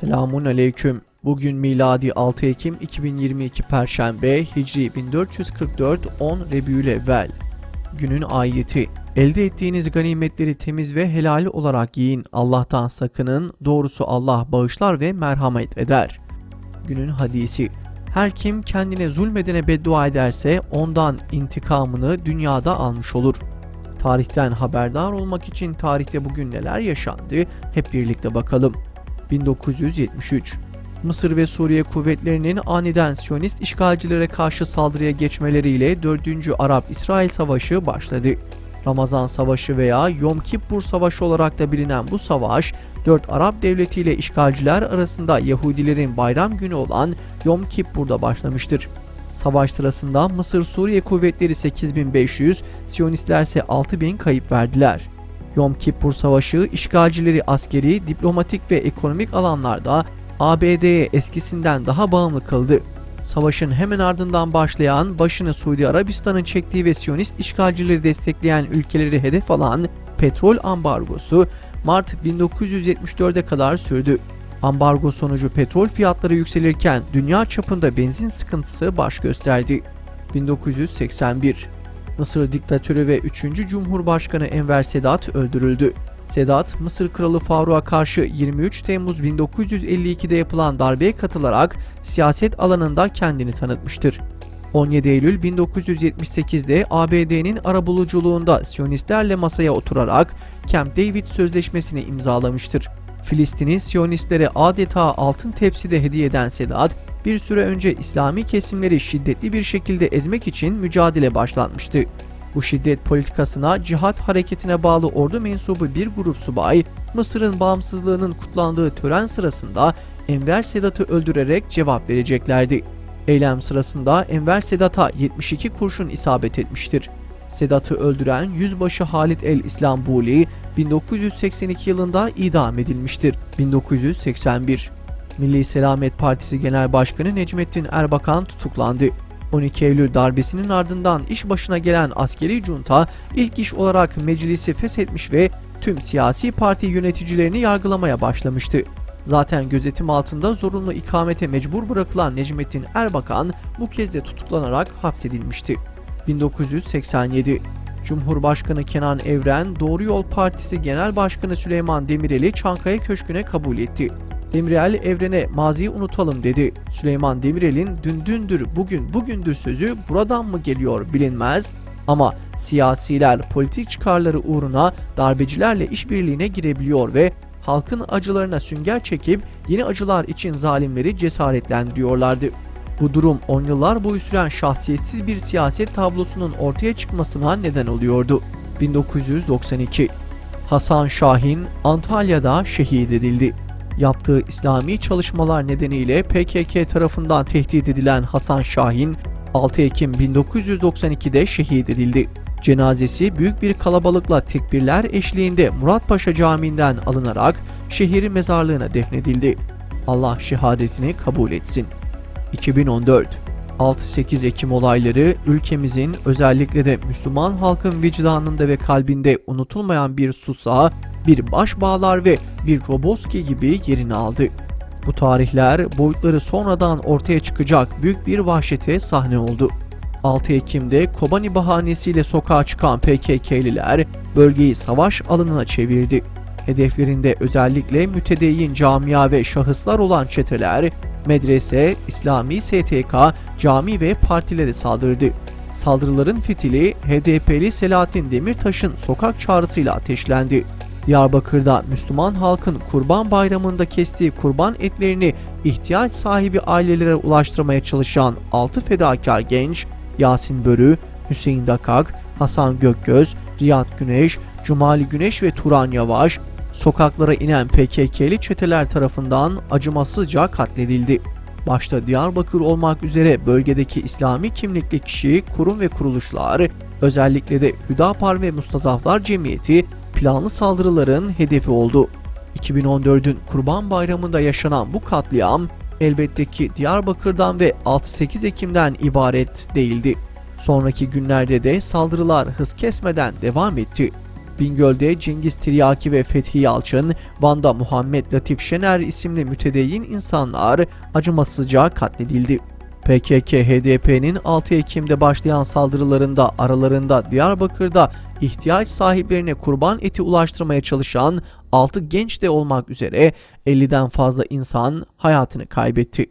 Selamun aleyküm. Bugün miladi 6 Ekim 2022 Perşembe, Hicri 1444 10 Rebiülevvel. Günün ayeti: elde ettiğiniz ganimetleri temiz ve helal olarak yiyin. Allah'tan sakının. Doğrusu Allah bağışlar ve merhamet eder. Günün hadisi: her kim kendine zulmedene beddua ederse ondan intikamını dünyada almış olur. Tarihten haberdar olmak için tarihte bugün neler yaşandı hep birlikte bakalım. 1973 Mısır ve Suriye kuvvetlerinin aniden Siyonist işgalcilere karşı saldırıya geçmeleriyle 4. Arap-İsrail Savaşı başladı. Ramazan Savaşı veya Yom Kippur Savaşı olarak da bilinen bu savaş, 4 Arap devleti ile işgalciler arasında Yahudilerin bayram günü olan Yom Kippur'da başlamıştır. Savaş sırasında Mısır-Suriye kuvvetleri 8.500, Siyonistler ise 6.000 kayıp verdiler. Yom Kippur Savaşı işgalcileri askeri, diplomatik ve ekonomik alanlarda ABD'ye eskisinden daha bağımlı kıldı. Savaşın hemen ardından başlayan, başını Suudi Arabistan'ın çektiği ve Siyonist işgalcileri destekleyen ülkeleri hedef alan petrol ambargosu Mart 1974'e kadar sürdü. Ambargo sonucu petrol fiyatları yükselirken dünya çapında benzin sıkıntısı baş gösterdi. 1981 Mısır diktatörü ve 3. Cumhurbaşkanı Enver Sedat öldürüldü. Sedat, Mısır Kralı Faruk'a karşı 23 Temmuz 1952'de yapılan darbeye katılarak siyaset alanında kendini tanıtmıştır. 17 Eylül 1978'de ABD'nin arabuluculuğunda Siyonistlerle masaya oturarak Camp David Sözleşmesi'ni imzalamıştır. Filistin'i Siyonistlere adeta altın tepside hediye eden Sedat, bir süre önce İslami kesimleri şiddetli bir şekilde ezmek için mücadele başlatmıştı. Bu şiddet politikasına cihat hareketine bağlı ordu mensubu bir grup subay, Mısır'ın bağımsızlığının kutlandığı tören sırasında Enver Sedat'ı öldürerek cevap vereceklerdi. Eylem sırasında Enver Sedat'a 72 kurşun isabet etmiştir. Sedat'ı öldüren Yüzbaşı Halit el-İslambuli 1982 yılında idam edilmiştir. 1981 Milli Selamet Partisi Genel Başkanı Necmettin Erbakan tutuklandı. 12 Eylül darbesinin ardından iş başına gelen askeri junta ilk iş olarak meclisi feshetmiş ve tüm siyasi parti yöneticilerini yargılamaya başlamıştı. Zaten gözetim altında zorunlu ikamete mecbur bırakılan Necmettin Erbakan bu kez de tutuklanarak hapsedilmişti. 1987 Cumhurbaşkanı Kenan Evren, Doğru Yol Partisi Genel Başkanı Süleyman Demirel'i Çankaya Köşkü'ne kabul etti. Demirel, Evren'e maziyi unutalım dedi. Süleyman Demirel'in dün dündür, bugün bugündür sözü buradan mı geliyor bilinmez ama siyasiler politik çıkarları uğruna darbecilerle işbirliğine girebiliyor ve halkın acılarına sünger çekip yeni acılar için zalimleri cesaretlendiriyorlardı. Bu durum 10 yıllar boyu süren şahsiyetsiz bir siyaset tablosunun ortaya çıkmasına neden oluyordu. 1992 Hasan Şahin Antalya'da şehit edildi. Yaptığı İslami çalışmalar nedeniyle PKK tarafından tehdit edilen Hasan Şahin 6 Ekim 1992'de şehit edildi. Cenazesi büyük bir kalabalıkla tekbirler eşliğinde Muratpaşa Camii'nden alınarak şehir mezarlığına defnedildi. Allah şehadetini kabul etsin. 2014 6-8 Ekim olayları ülkemizin, özellikle de Müslüman halkın vicdanında ve kalbinde unutulmayan bir sussağı, bir başbağlar ve bir Roboski gibi yerini aldı. Bu tarihler boyutları sonradan ortaya çıkacak büyük bir vahşete sahne oldu. 6 Ekim'de Kobani bahanesiyle sokağa çıkan PKK'liler bölgeyi savaş alanına çevirdi. Hedeflerinde özellikle mütedeyyin camia ve şahıslar olan çeteler, medrese, İslami STK, cami ve partilere saldırdı. Saldırıların fitili HDP'li Selahattin Demirtaş'ın sokak çağrısıyla ateşlendi. Diyarbakır'da Müslüman halkın Kurban Bayramı'nda kestiği kurban etlerini ihtiyaç sahibi ailelere ulaştırmaya çalışan 6 fedakar genç, Yasin Börü, Hüseyin Dakak, Hasan Gökgöz, Riyad Güneş, Cumali Güneş ve Turan Yavaş, sokaklara inen PKK'li çeteler tarafından acımasızca katledildi. Başta Diyarbakır olmak üzere bölgedeki İslami kimlikli kişi, kurum ve kuruluşlar, özellikle de Hüdapar ve Mustazaflar Cemiyeti planlı saldırıların hedefi oldu. 2014'ün Kurban Bayramı'nda yaşanan bu katliam elbette ki Diyarbakır'dan ve 6-8 Ekim'den ibaret değildi. Sonraki günlerde de saldırılar hız kesmeden devam etti. Bingöl'de Cengiz Tiryaki ve Fethi Yalçın, Van'da Muhammed Latif Şener isimli mütedeyyin insanlar acımasızca katledildi. PKK-HDP'nin 6 Ekim'de başlayan saldırılarında aralarında Diyarbakır'da ihtiyaç sahiplerine kurban eti ulaştırmaya çalışan 6 genç de olmak üzere 50'den fazla insan hayatını kaybetti.